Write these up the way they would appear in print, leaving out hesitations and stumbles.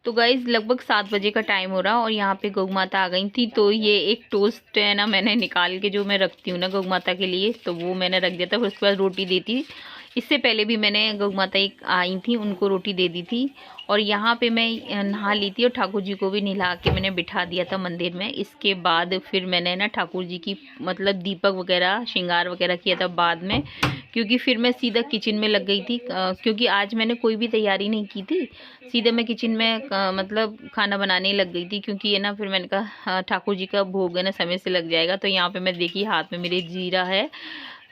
तो गाइज लगभग 7 बजे का टाइम हो रहा और यहाँ पे गौ माता आ गई थी। तो ये एक टोस्ट है ना, मैंने निकाल के जो मैं रखती हूँ ना गौ माता के लिए, तो वो मैंने रख दिया था। फिर उसके बाद रोटी दी थी। इससे पहले भी मैंने गौ माता एक आई थी, उनको रोटी दे दी थी। और यहाँ पे मैं नहा ली थी और ठाकुर जी को भी नहला के मैंने बिठा दिया था मंदिर में। इसके बाद फिर मैंने ना ठाकुर जी की मतलब दीपक वगैरह श्रृंगार वगैरह किया था बाद में, क्योंकि फिर मैं सीधा किचन में लग गई थी। क्योंकि आज मैंने कोई भी तैयारी नहीं की थी, सीधे मैं किचन में मतलब खाना बनाने लग गई थी। क्योंकि ये ना फिर मैंने कहा ठाकुर जी का भोग है ना, समय से लग जाएगा। तो यहाँ पे मैं देखी हाथ में मेरे जीरा है,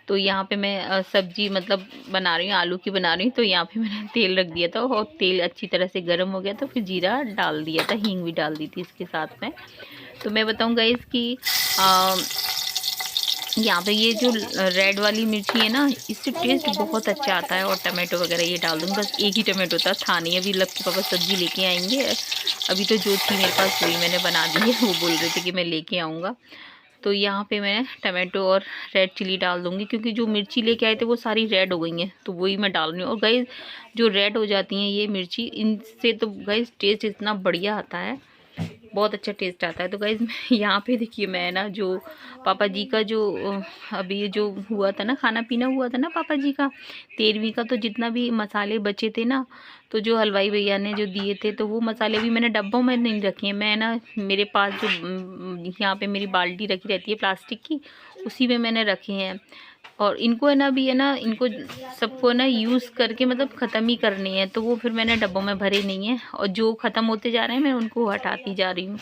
तो यहाँ पे मैं सब्जी मतलब बना रही हूँ, आलू की बना रही हूँ। तो यहाँ पे मैंने तेल रख दिया था और तेल अच्छी तरह से गर्म हो गया, तो फिर जीरा डाल दिया था, हींग भी डाल दी थी इसके साथ में। तो मैं बताऊँगा इसकी यहाँ पे ये जो रेड वाली मिर्ची है ना, इससे टेस्ट बहुत अच्छा आता है। और टमाटो वगैरह ये डाल दूँगी, बस एक ही टमाटो था नहीं। अभी लक्की पापा सब्जी लेके आएंगे, अभी तो जो थी मेरे पास वही मैंने बना दी है। वो बोल रहे थे कि मैं लेके आऊँगा। तो यहाँ पे मैं टमाटो और रेड चिली डाल दूँगी, क्योंकि जो मिर्ची लेके आए थे वो सारी रेड हो गई हैं, तो वही मैं डाल रही हूँ। और गाइस जो रेड हो जाती हैं ये मिर्ची, इनसे तो गाइस टेस्ट इतना बढ़िया आता है, बहुत अच्छा टेस्ट आता है। तो गाइज यहाँ पे देखिए मैं ना जो पापा जी का जो अभी जो हुआ था ना, खाना पीना हुआ था ना पापा जी का 13वीं का, तो जितना भी मसाले बचे थे ना, तो जो हलवाई भैया ने जो दिए थे, तो वो मसाले भी मैंने डब्बों में नहीं रखे हैं। मैं ना मेरे पास जो यहाँ पे मेरी बाल्टी रखी रहती है प्लास्टिक की, उसी में मैंने रखे हैं। और इनको है ना भी है ना, इनको सबको ना यूज़ करके मतलब ख़त्म ही करनी है। तो वो फिर मैंने डब्बों में भरे नहीं है, और जो ख़त्म होते जा रहे हैं मैं उनको हटाती जा रही हूँ।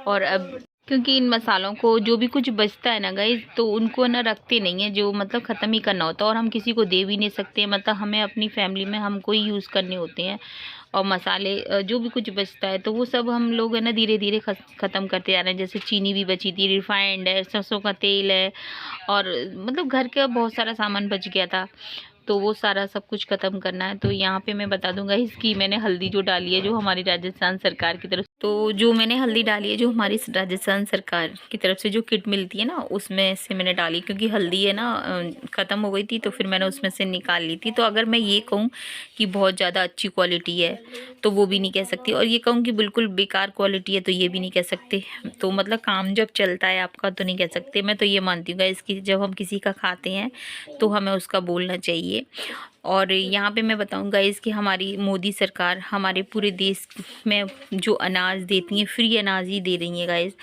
और अब क्योंकि इन मसालों को जो भी कुछ बचता है ना गाइस, तो उनको ना रखते नहीं है, जो मतलब ख़त्म ही करना होता है। और हम किसी को दे भी नहीं सकते, मतलब हमें अपनी फैमिली में हमको ही यूज़ करने होते हैं। और मसाले जो भी कुछ बचता है तो वो सब हम लोग है ना धीरे धीरे ख़त्म करते जा रहे हैं। जैसे चीनी भी बची थी, रिफाइंड है, सरसों का तेल है, और मतलब घर का बहुत सारा सामान बच गया था, तो वो सारा सब कुछ ख़त्म करना है। तो यहाँ पे मैं बता दूंगा इसकी मैंने हल्दी जो डाली है, जो हमारी राजस्थान सरकार की तरफ, तो जो मैंने हल्दी डाली है जो हमारी राजस्थान सरकार की तरफ से जो किट मिलती है ना, उसमें से मैंने डाली। क्योंकि हल्दी है ना ख़त्म हो गई थी, तो फिर मैंने उसमें से निकाल ली थी। तो अगर मैं ये कहूँ कि बहुत ज़्यादा अच्छी क्वालिटी है तो वो भी नहीं कह सकती, और ये कहूँ कि बिल्कुल बेकार क्वालिटी है तो ये भी नहीं कह सकते। तो मतलब काम जब चलता है आपका तो नहीं कह सकते। मैं तो ये मानती हूँ इसकी, जब हम किसी का खाते हैं तो हमें उसका बोलना चाहिए। और यहाँ पे मैं बताऊँगा इसकी हमारी मोदी सरकार हमारे पूरे देश में जो अनाज देती है, फ्री अनाज ही दे रही है गाइस,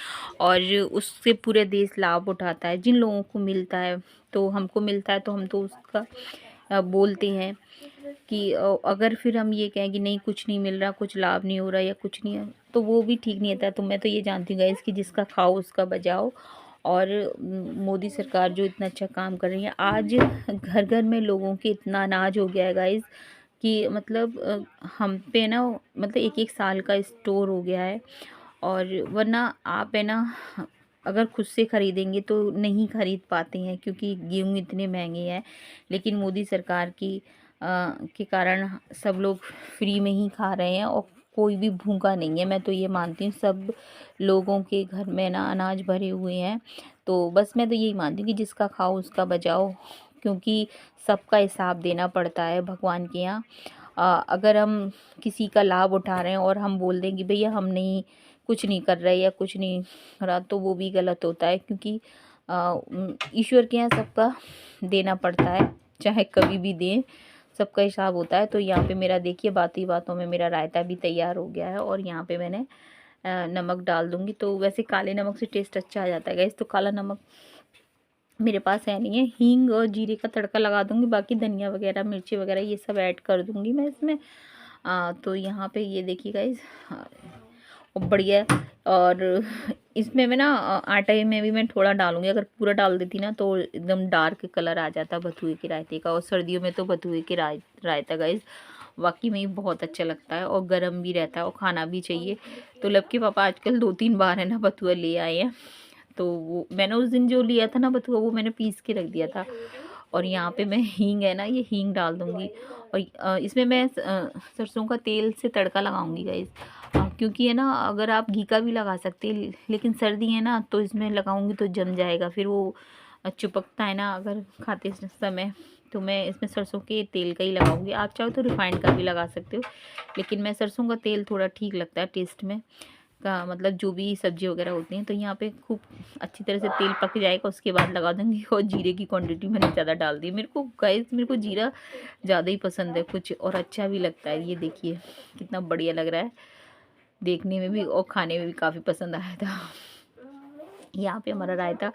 और उससे पूरे देश लाभ उठाता है। जिन लोगों को मिलता है तो हमको मिलता है, तो हम तो उसका बोलते हैं कि अगर फिर हम ये कहें कि नहीं कुछ नहीं मिल रहा, कुछ लाभ नहीं हो रहा या कुछ नहीं है, तो वो भी ठीक नहीं होता। तो मैं तो ये जानती हूँ गाइस कि जिसका खाओ उसका बजाओ। और मोदी सरकार जो इतना अच्छा काम कर रही है, आज घर घर में लोगों के इतना अनाज हो गया है गाइस कि मतलब हम पे ना मतलब एक एक साल का स्टोर हो गया है। और वरना आप है ना अगर खुद से ख़रीदेंगे तो नहीं ख़रीद पाते हैं, क्योंकि गेहूँ इतने महंगे हैं। लेकिन मोदी सरकार की के कारण सब लोग फ्री में ही खा रहे हैं, और कोई भी भूखा नहीं है। मैं तो ये मानती हूँ सब लोगों के घर में ना अनाज भरे हुए हैं। तो बस मैं तो यही मानती हूँ कि जिसका खाओ उसका बजाओ, क्योंकि सबका हिसाब देना पड़ता है भगवान के यहाँ। अगर हम किसी का लाभ उठा रहे हैं और हम बोल दें कि भैया हम नहीं कुछ नहीं कर रहे या कुछ नहीं रहा, तो वो भी गलत होता है। क्योंकि ईश्वर के यहाँ सबका देना पड़ता है, चाहे कभी भी दें, सबका हिसाब होता है। तो यहाँ पे मेरा देखिए बात ही बातों में मेरा रायता भी तैयार हो गया है, और यहाँ पे मैंने नमक डाल दूँगी। तो वैसे काले नमक से टेस्ट अच्छा आ जाता है गाइस, तो काला नमक मेरे पास है नहीं है। हींग और जीरे का तड़का लगा दूँगी, बाकी धनिया वगैरह मिर्ची वगैरह ये सब ऐड कर दूँगी मैं इसमें। तो यहाँ पे ये देखिए गाइस बढ़िया है। और इसमें मैं ना आटे में भी मैं थोड़ा डालूंगी, अगर पूरा डाल देती ना तो एकदम डार्क कलर आ जाता भतुए के रायते का। और सर्दियों में तो भतुए के रायता गाइस वाकई में ही बहुत अच्छा लगता है, और गर्म भी रहता है और खाना भी चाहिए। तो लक्की पापा आजकल 2-3 बार है ना बथुआ ले आए हैं। तो वो मैंने उस दिन जो लिया था ना बथुआ, वो मैंने पीस के रख दिया था। और यहाँ पे मैं हींग है ना, ये हींग डाल दूँगी। और इसमें मैं सरसों का तेल से तड़का लगाऊंगी गाइस, क्योंकि है ना अगर आप घी का भी लगा सकते हैं, लेकिन सर्दी है ना तो इसमें लगाऊंगी तो जम जाएगा, फिर वो चिपकता है ना अगर खाते समय। तो मैं इसमें सरसों के तेल का ही लगाऊंगी। आप चाहो तो रिफाइंड का भी लगा सकते हो, लेकिन मैं सरसों का तेल थोड़ा ठीक लगता है टेस्ट में का, मतलब जो भी सब्जी वगैरह होती हैं। तो यहाँ पे खूब अच्छी तरह से तेल पक जाएगा, उसके बाद लगा दूँगी। और जीरे की क्वांटिटी मैंने ज़्यादा डाल दी। मेरे को गाइस, मेरे को जीरा ज़्यादा ही पसंद है कुछ, और अच्छा भी लगता है। ये देखिए कितना बढ़िया लग रहा है देखने में भी, और खाने में भी काफ़ी पसंद आया था। यहाँ पे हमारा रायता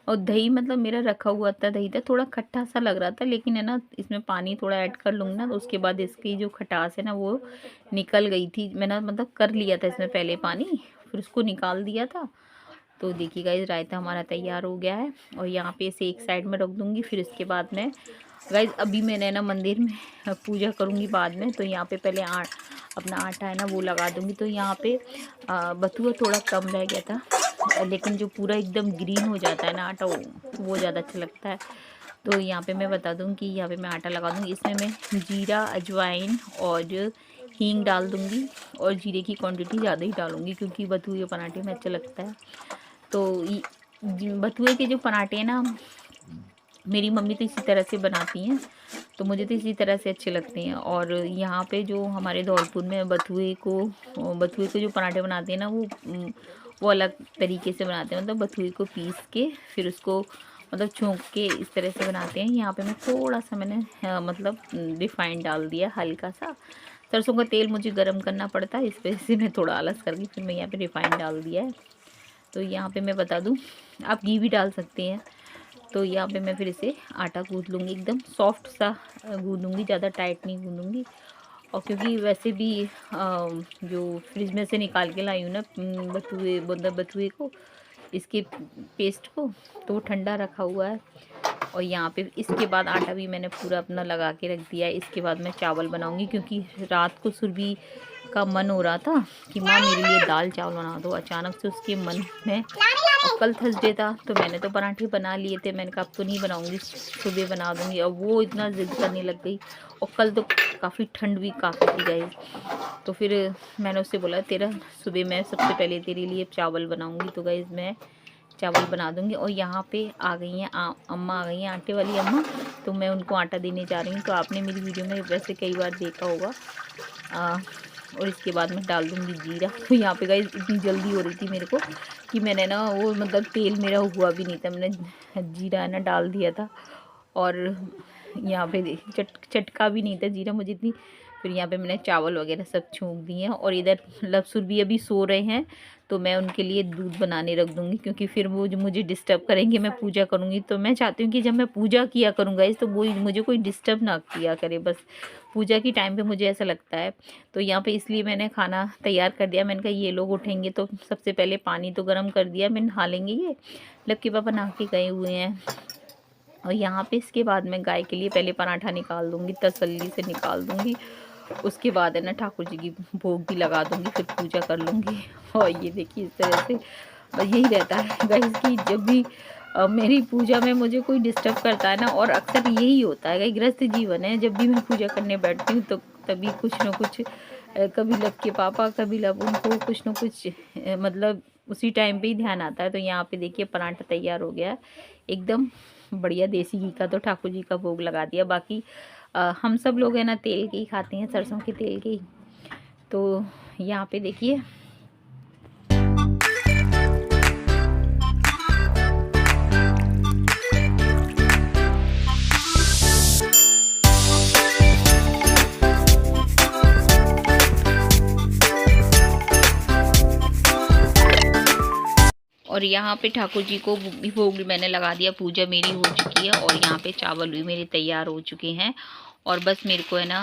और दही, मतलब मेरा रखा हुआ था दही था, थोड़ा खट्टा सा लग रहा था, लेकिन है ना इसमें पानी थोड़ा ऐड कर लूँगी ना, तो उसके बाद इसकी जो खटास है ना वो निकल गई थी। मैंने मतलब कर लिया था इसमें पहले पानी, फिर उसको निकाल दिया था। तो देखिए गाइस, रायता हमारा तैयार हो गया है, और यहाँ पे इसे एक साइड में रख दूँगी। फिर इसके बाद में गाइस, अभी मैंने ना मंदिर में पूजा करूँगी बाद में, तो यहाँ पे पहले अपना आटा है ना वो लगा दूँगी। तो यहाँ पे बथुआ थोड़ा कम रह गया था, लेकिन जो पूरा एकदम ग्रीन हो जाता है ना आटा, वो ज़्यादा अच्छा लगता है। तो यहाँ पे मैं बता दूँ कि यहाँ पे मैं आटा लगा दूँगी। इसमें मैं जीरा, अजवाइन और हींग डाल दूँगी, और जीरे की क्वांटिटी ज़्यादा ही डालूँगी क्योंकि बथुए के पराठे में अच्छा लगता है। तो बथुए के जो पराठे हैं ना, मेरी मम्मी तो इसी तरह से बनाती हैं, तो मुझे तो इसी तरह से अच्छे लगते हैं। और यहाँ पे जो हमारे धौलपुर में बथुए के जो पराठे बनाते हैं ना, वो अलग तरीके से बनाते हैं। मतलब बथुए को पीस के फिर उसको मतलब छोंक के इस तरह से बनाते हैं। यहाँ पे मैं थोड़ा सा मैंने मतलब रिफाइंड डाल दिया, हल्का सा। सरसों का तेल मुझे गर्म करना पड़ता है, इस वजह से मैं थोड़ा आलस करके फिर मैं यहाँ पे रिफाइंड डाल दिया है। तो यहाँ पे मैं बता दूँ, आप घी भी डाल सकते हैं। तो यहाँ पे मैं फिर इसे आटा गूँथ लूँगी, एकदम सॉफ्ट सा गूँधूँगी, ज़्यादा टाइट नहीं गूँधूँगी। और क्योंकि वैसे भी जो फ्रिज में से निकाल के लाई हूँ ना बथुए को, इसके पेस्ट को, तो वो ठंडा रखा हुआ है। और यहाँ पे इसके बाद आटा भी मैंने पूरा अपना लगा के रख दिया है। इसके बाद मैं चावल बनाऊँगी, क्योंकि रात को सुरभि का मन हो रहा था कि माँ मेरे लिए दाल चावल बना दो। अचानक से उसके मन में, और कल थर्सडे था तो मैंने तो पराठे बना लिए थे। मैंने कहा अब तो नहीं बनाऊंगी, सुबह बना दूंगी। और वो इतना ज़िद करने लग गई, और कल तो काफ़ी ठंड भी काफ़ी थी गई। तो फिर मैंने उससे बोला तेरा सुबह मैं सबसे पहले तेरे लिए चावल बनाऊंगी। तो गई मैं चावल बना दूंगी। और यहाँ पे आ गई हैं अम्मा, आ गई हैं आटे वाली अम्मा, तो मैं उनको आटा देने जा रही हूँ। तो आपने मेरी वीडियो में वैसे कई बार देखा होगा। और इसके बाद मैं डाल दूँगी जीरा। तो यहाँ पे गाइस इतनी जल्दी हो रही थी मेरे को कि मैंने ना वो मतलब तेल मेरा हुआ भी नहीं था, मैंने जीरा है ना डाल दिया था। और यहाँ पे चटका भी नहीं था जीरा मुझे इतनी। फिर यहाँ पे मैंने चावल वगैरह सब छौंक दिए हैं। और इधर लपसुर भी अभी सो रहे हैं, तो मैं उनके लिए दूध बनाने रख दूँगी, क्योंकि फिर वो जो मुझे डिस्टर्ब करेंगे, मैं पूजा करूँगी। तो मैं चाहती हूँ कि जब मैं पूजा किया करूँगा इस, तो वो मुझे कोई डिस्टर्ब ना किया करे, बस पूजा की टाइम पे मुझे ऐसा लगता है। तो यहाँ पे इसलिए मैंने खाना तैयार कर दिया। मैंने कहा ये लोग उठेंगे तो सबसे पहले पानी तो गर्म कर दिया, मैं नहा लेंगे। ये लक्की पापा नहा के गए हुए हैं। और यहाँ पे इसके बाद मैं गाय के लिए पहले पराठा निकाल दूँगी, तसल्ली से निकाल दूँगी। उसके बाद है ना ठाकुर जी की भोग भी लगा दूँगी, फिर पूजा कर लूँगी। और ये देखिए इस तरह से यही रहता है गाइस कि जब भी मेरी पूजा में मुझे कोई डिस्टर्ब करता है ना, और अक्सर यही होता है, गृहस्थ जीवन है, जब भी मैं पूजा करने बैठती हूँ तो तभी कुछ ना कुछ कभी लब के पापा, कभी लब उनको कुछ ना कुछ मतलब उसी टाइम पे ही ध्यान आता है। तो यहाँ पे देखिए पराठा तैयार हो गया एकदम बढ़िया। देसी घी का तो ठाकुर जी का भोग लगा दिया। बाकी हम सब लोग है ना तेल के ही खाते हैं, सरसों के तेल के ही। तो यहाँ पे देखिए और यहाँ पे ठाकुर जी को भी भोग मैंने लगा दिया। पूजा मेरी हो चुकी है, और यहाँ पे चावल भी मेरे तैयार हो चुके हैं। और बस मेरे को है ना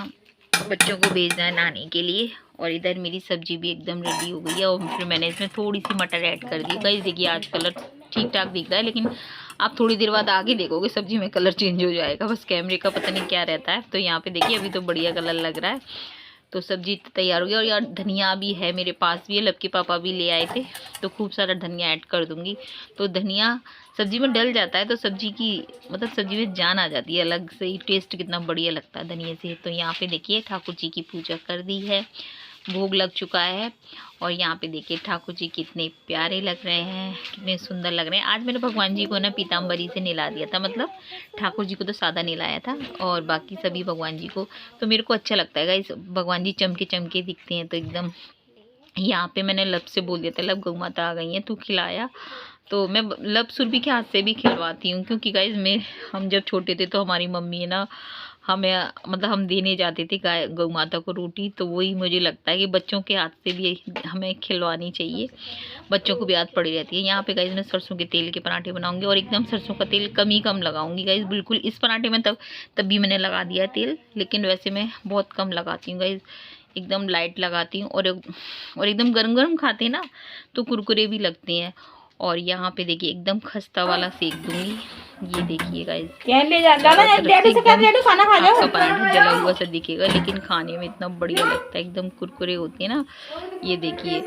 बच्चों को भेजना है नहाने के लिए। और इधर मेरी सब्जी भी एकदम रेडी हो गई है। और फिर मैंने इसमें थोड़ी सी मटर ऐड कर दी। गाइस देखिए आज कलर ठीक ठाक दिख रहा है, लेकिन आप थोड़ी देर बाद आगे देखोगे सब्जी में कलर चेंज हो जाएगा। बस कैमरे का पता नहीं क्या रहता है। तो यहाँ पे देखिए अभी तो बढ़िया कलर लग रहा है। तो सब्जी तैयार हो गई। और यार धनिया भी है मेरे पास भी है, लबके पापा भी ले आए थे, तो खूब सारा धनिया ऐड कर दूंगी। तो धनिया सब्जी में डल जाता है तो सब्जी की मतलब सब्जी में जान आ जाती है, अलग से ही टेस्ट कितना बढ़िया लगता है धनिया से। तो यहाँ पे देखिए ठाकुर जी की पूजा कर दी है, भोग लग चुका है। और यहाँ पे देखिए ठाकुर जी कितने प्यारे लग रहे हैं, कितने सुंदर लग रहे हैं। आज मैंने भगवान जी को ना पीताम्बरी से नहला दिया था, मतलब ठाकुर जी को तो सादा नहलाया था और बाकी सभी भगवान जी को। तो मेरे को अच्छा लगता है गाइस, भगवान जी चमके चमके दिखते हैं तो एकदम। यहाँ पे मैंने लब से बोल दिया था, लब गौ माता आ गई है, तू खिलाया। तो मैं लब सुरभि के हाथ से भी खिलवाती हूँ, क्योंकि गाइज हम जब छोटे थे तो हमारी मम्मी है ना, हमें मतलब हम देने जाते थे गाय गौ माता को रोटी, तो वही मुझे लगता है कि बच्चों के हाथ से भी हमें खिलवानी चाहिए, बच्चों को भी याद पड़ी रहती है। यहाँ पे गाइज मैं सरसों के तेल के पराठे बनाऊंगी और एकदम सरसों का तेल कम लगाऊंगी गाइज, बिल्कुल। इस पराठे में तब भी मैंने लगा दिया है तेल, लेकिन वैसे मैं बहुत कम लगाती हूँ गाइज, एकदम लाइट लगाती हूँ। और एकदम गरम गरम खाते हैं ना तो कुरकुरे भी लगते हैं। और यहाँ पे देखिए एकदम खस्ता वाला सेक दूंगी, ये देखिए गाइस, आपका पराठा जला हुआ सा दिखेगा लेकिन खाने में इतना बढ़िया लगता है, एकदम कुरकुरे होते हैं ना, ये देखिए।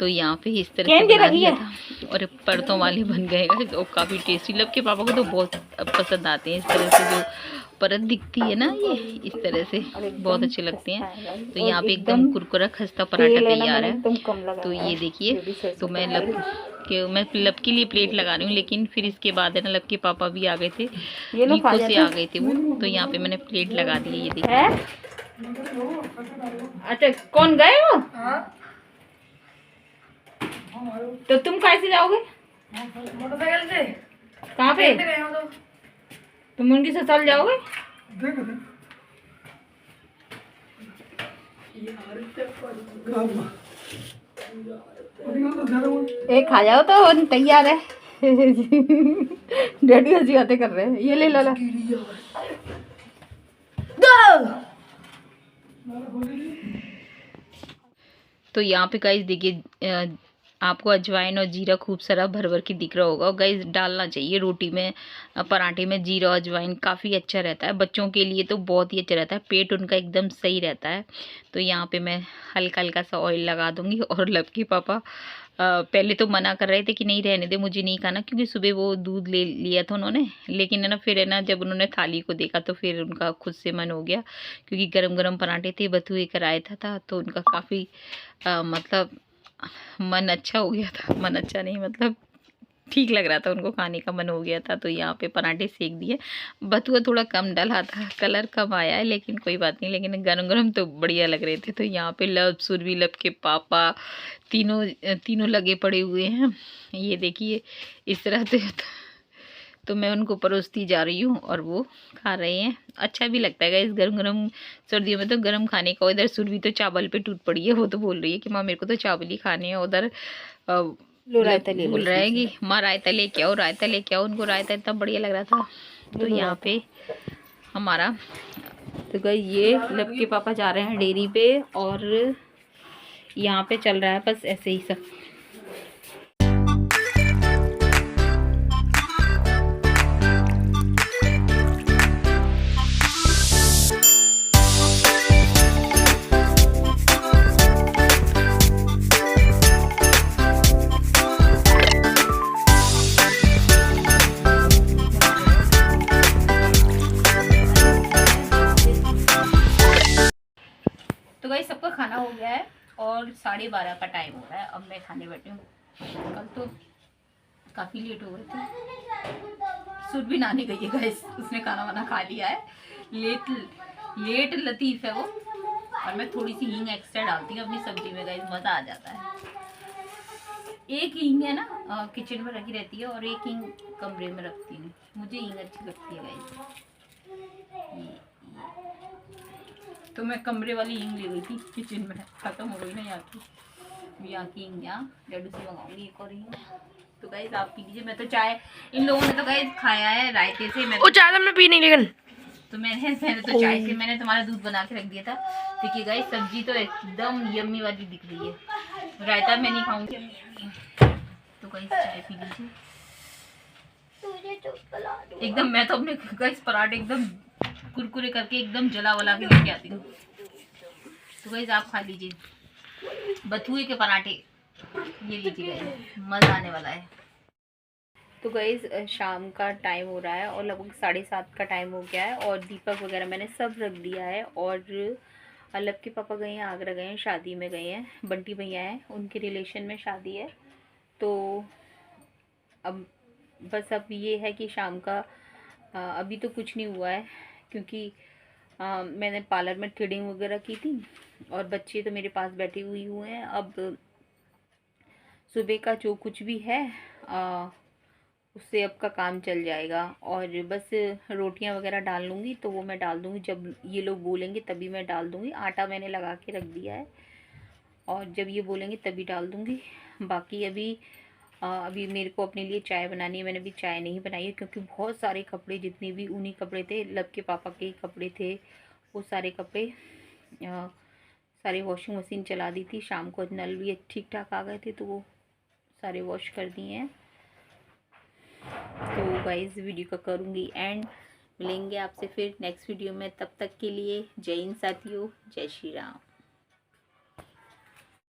तो यहाँ पे इस तरह से बना दिया था और परतों वाले बन गए गाइस, और काफ़ी टेस्टी। लब के पापा को तो बहुत पसंद आते हैं इस तरह से, जो परत दिखती है ना, ये इस तरह से बहुत अच्छे लगते हैं। तो यहाँ पे एकदम कुरकुरा खस्ता पराठा तैयार है। तो ये देखिए, तो मैं लब के लिए प्लेट लगा रही हूँ, लेकिन फिर इसके बाद है ना लब के पापा भी आ गए थे, लीको से आ गए थे वो, तो यहाँ पे मैंने प्लेट लगा दी है, ये देखिए। अच्छा कौन गए वो? तो तुम कैसे जाओगे? मोटरसाइकिल से। कहाँ पे? तुम उनकी ससुराल जाओगे? एक खा जाओ तो तैयार है। डैडी हंसी बातें कर रहे हैं, ये ले ला। तो यहाँ पे गाइस देखिए, आपको अजवाइन और जीरा खूब सारा भर भर के दिख रहा होगा, और गाइस डालना चाहिए रोटी में, पराठे में जीरा और अजवाइन काफ़ी अच्छा रहता है, बच्चों के लिए तो बहुत ही अच्छा रहता है, पेट उनका एकदम सही रहता है। तो यहाँ पे मैं हल्का हल्का सा ऑयल लगा दूंगी। और लबकी पापा पहले तो मना कर रहे थे कि नहीं रहने दे, मुझे नहीं खाना, क्योंकि सुबह वो दूध ले लिया था उन्होंने, लेकिन है ना फिर है ना जब उन्होंने थाली को देखा तो फिर उनका खुद से मन हो गया, क्योंकि गरम गरम पराठे थे, बथुए कराया था तो उनका काफ़ी मतलब मन अच्छा हो गया था, मन अच्छा नहीं मतलब ठीक लग रहा था, उनको खाने का मन हो गया था। तो यहाँ पे पराठे सेक दिए, बथुआ थोड़ा कम डला था, कलर कम आया है, लेकिन कोई बात नहीं, लेकिन गरम गरम तो बढ़िया लग रहे थे। तो यहाँ पे लब सुरभि लब के पापा तीनों लगे पड़े हुए हैं, ये देखिए इस तरह से। तो मैं उनको परोसती जा रही हूँ और वो खा रहे हैं, अच्छा भी लगता है इस गरम गरम सर्दियों में तो गरम खाने का। इधर सुरभि तो चावल पे टूट पड़ी है, वो तो बोल रही है कि माँ मेरे को तो चावल ही खाने हैं। उधर बोल रहा है कि माँ रायता लेके आओ, रायता लेके आओ, उनको रायता इतना बढ़िया लग रहा था। तो यहाँ पे हमारा तो गई ये लब के पापा जा रहे हैं डेयरी पे, और यहाँ पे चल रहा है बस ऐसे ही सब। तो गाइस सबका खाना हो गया है और 12:30 का टाइम हो रहा है, अब मैं खाने बैठी हूँ। कल तो काफ़ी लेट हो गए थे, सुर भी नहाने गई है गाइस, उसने खाना वाना खा लिया है, लेट लतीफ़ है वो। और मैं थोड़ी सी हींग एक्स्ट्रा डालती हूँ अपनी सब्जी में गाइस, मज़ा आ जाता है। एक हींग है ना किचन में रखी रहती है और एक हींग कमरे में रखती हूँ, मुझे हींग अच्छी लगती है गाइस। तो मैं कमरे वाली हींग ले गई थी, किचन में खत्म हो गई ना यहाँ की हींग, यहाँ डैडू से मंगाऊंगी एक और हींग। तो गाइस आप पी लीजिए, मैं तो चाय, इन लोगों ने तो गाइस खाया है रायते से, मैं चाय मैं पी नहीं, लेकिन तो मैंने तो चाय से मैंने तुम्हारा दूध बना के रख दिया था। देखिए गाइस सब्जी तो एकदम यम्मी वाली दिख रही है, रायता मैं नहीं खाऊंगी। तो गाइस चाय पी लीजिए एकदम। मैं तो अपने गाइस पराठे एकदम कुरकुरे करके एकदम जला वला के लेके आती हूँ। तो गाइस आप खा लीजिए बथुए के पराठे, ये लीजिए गाइस, मज़ा आने वाला है। तो गाइस शाम का टाइम हो रहा है और लगभग 7:30 का टाइम हो गया है, और दीपक वगैरह मैंने सब रख दिया है, और लब के पापा गए हैं आगरा, गए हैं शादी में, गए हैं बंटी भैया हैं, उनके रिलेशन में शादी है। तो अब बस अब ये है कि शाम का अभी तो कुछ नहीं हुआ है, क्योंकि मैंने पार्लर में थ्रेडिंग वगैरह की थी और बच्चे तो मेरे पास बैठे हुए हैं। अब सुबह का जो कुछ भी है उससे अब का काम चल जाएगा, और बस रोटियां वगैरह डाल लूँगी, तो वो मैं डाल दूँगी जब ये लोग बोलेंगे तभी मैं डाल दूँगी। आटा मैंने लगा के रख दिया है और जब ये बोलेंगे तभी डाल दूँगी। बाकी अभी मेरे को अपने लिए चाय बनानी है। मैंने अभी चाय नहीं बनाई है क्योंकि बहुत सारे कपड़े, जितने भी ऊनी कपड़े थे, लब के पापा के कपड़े थे, वो सारे कपड़े सारे वॉशिंग मशीन चला दी थी। शाम को नल भी ठीक ठाक आ गए थे तो वो सारे वॉश कर दिए हैं। तो गाइस वीडियो का करूँगी एंड, मिलेंगे आपसे फिर नेक्स्ट वीडियो में। तब तक के लिए जय हिंद साथियों, जय श्री राम।